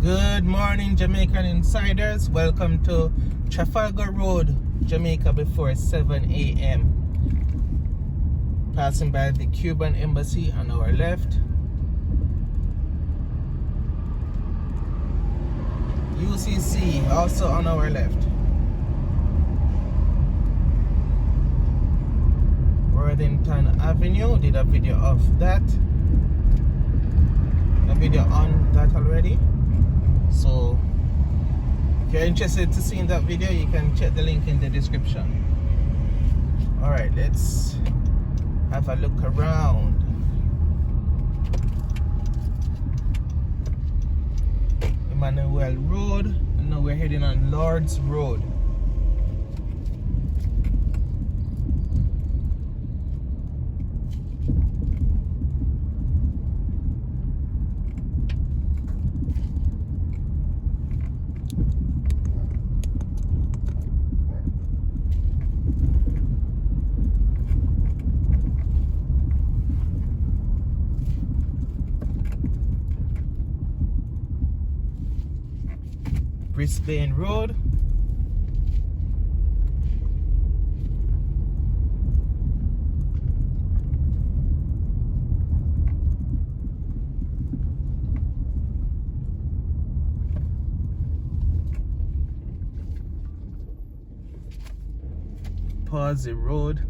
Good morning, Jamaican insiders. Welcome to Trafalgar Road, Jamaica, before 7 a.m. Passing by the Cuban embassy on our left. UCC also on our left. Worthington Avenue, did a video of that. A video on that already. So if you're interested to see that video, you can check the link in the description. Alright, let's have a look around. Emmanuel Road, and now we're heading on Lord's Road. Brisbane Road. Pawsey Road.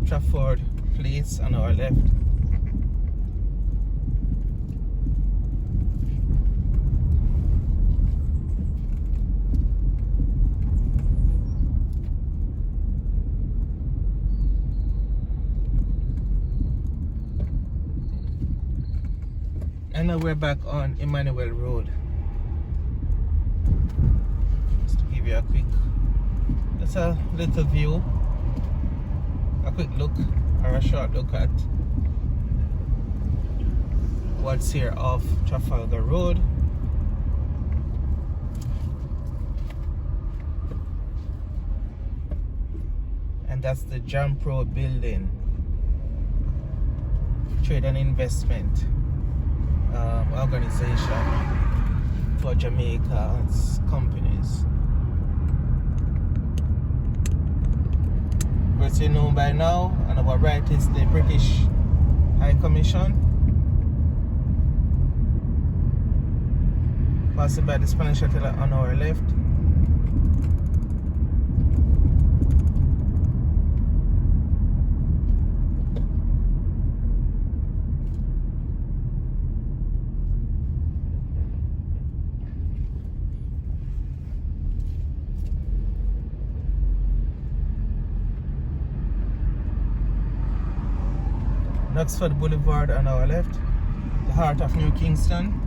Trafford Place on our left. And now we're back on Emmanuel Road. Just to give you a quick, that's a little view, a quick look or a short look at what's here off Trafalgar Road. And that's the Jampro building, trade and investment organization for Jamaica's companies. But you know by now, on our right is the British High Commission, passing by the Spanish Hotel on our left. Oxford Boulevard on our left, the heart of New Kingston.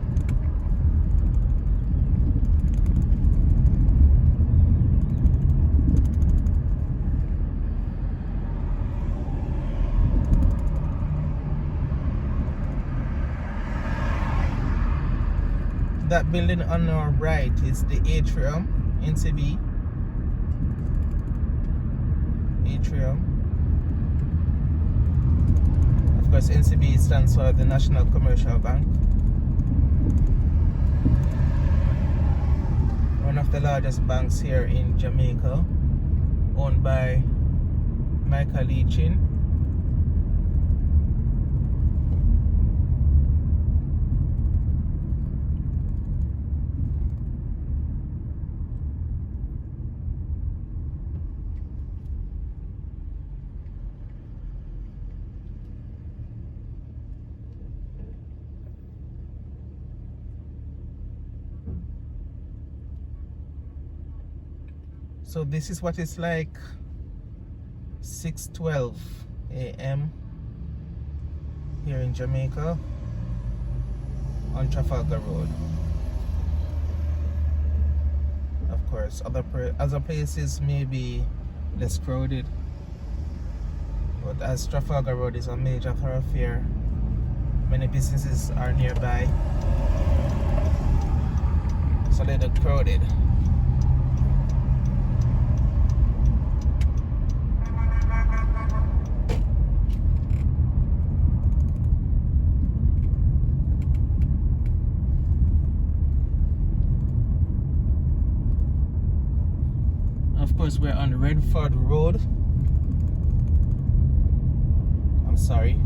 That building on our right is the atrium, NCB. Atrium. Of course, NCB stands for the National Commercial Bank. One of the largest banks here in Jamaica, owned by Michael Leachin. So this is what it's like 6:12 a.m. here in Jamaica on Trafalgar Road. Of course, other places may be less crowded, but as Trafalgar Road is a major thoroughfare, many businesses are nearby, so they're crowded. course, we're on Redford Road. I'm sorry,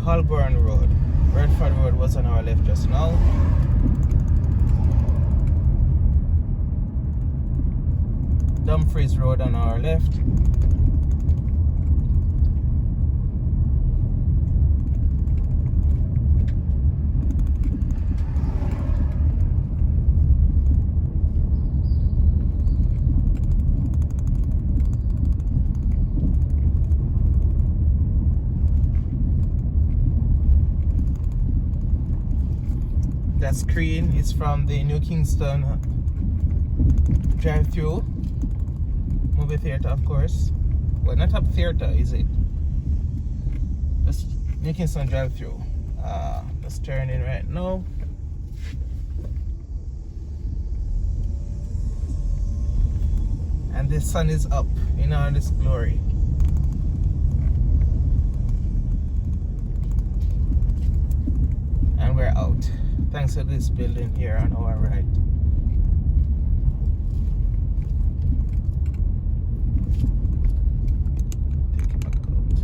Holborn Road. Redford Road was on our left just now. Dumfries Road on our left. That screen is from the New Kingston drive-through movie theater, of course. Well, not a theater, is it? Just New Kingston drive-through. Just turning right now. And the sun is up in all its glory. And we're out. Thanks to this building here on our right. Take it back out.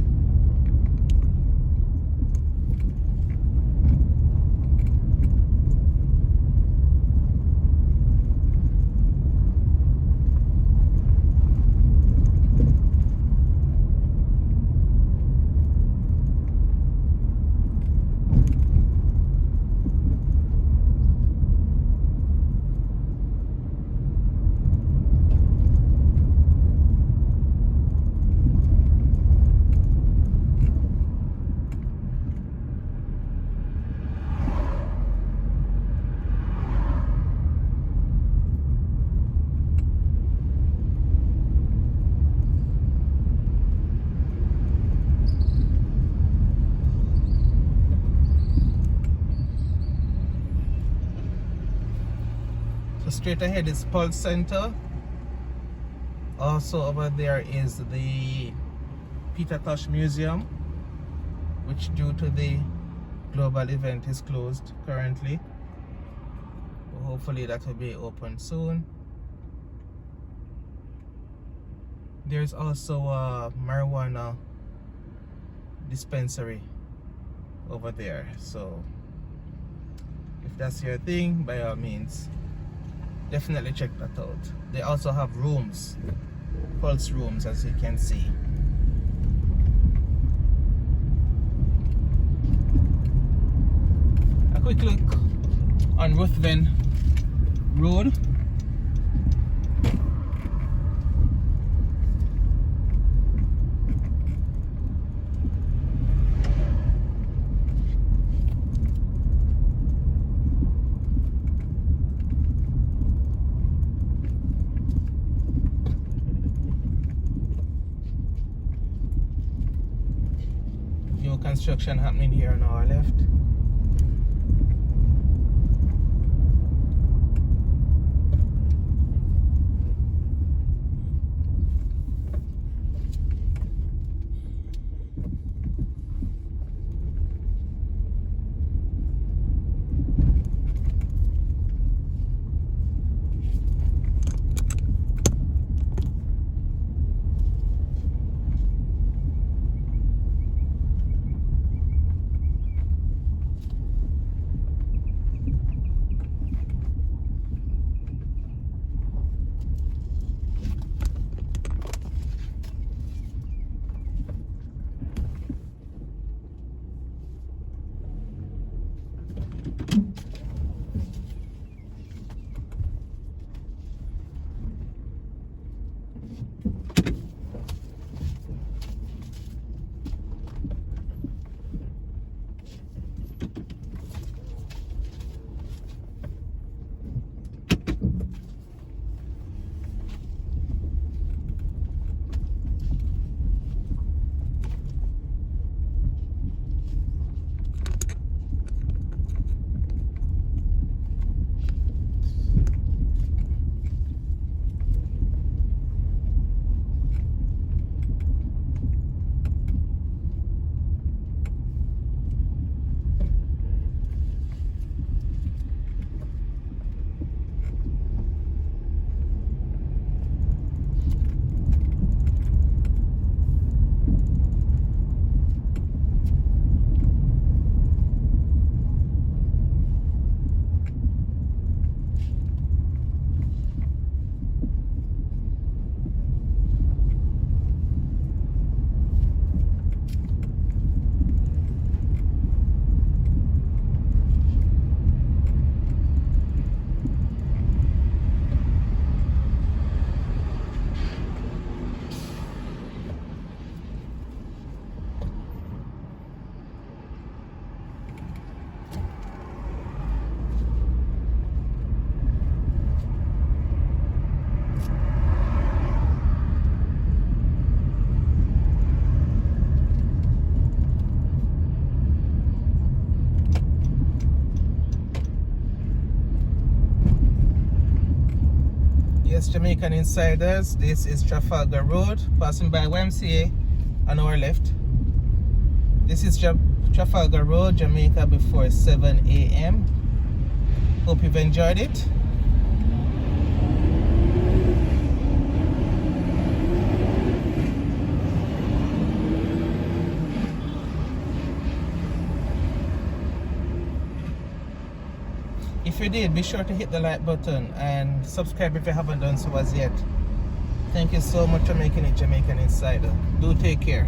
So straight ahead is Pulse Center. Also over there is the Peter Tosh Museum, which due to the global event is closed currently. But hopefully that will be open soon. There's also a marijuana dispensary over there, so if that's your thing, by all means definitely check that out. They also have rooms, pulse rooms, as you can see. A quick look on Ruthven Road. Construction happening here on our left. Yes, Jamaican Insiders, this is Trafalgar Road, passing by YMCA on our left. This is Trafalgar Road, Jamaica, before 7 a.m. Hope you've enjoyed it. If you did, be sure to hit the like button and subscribe if you haven't done so as yet. Thank you so much for making it Jamaican Insider. Do take care.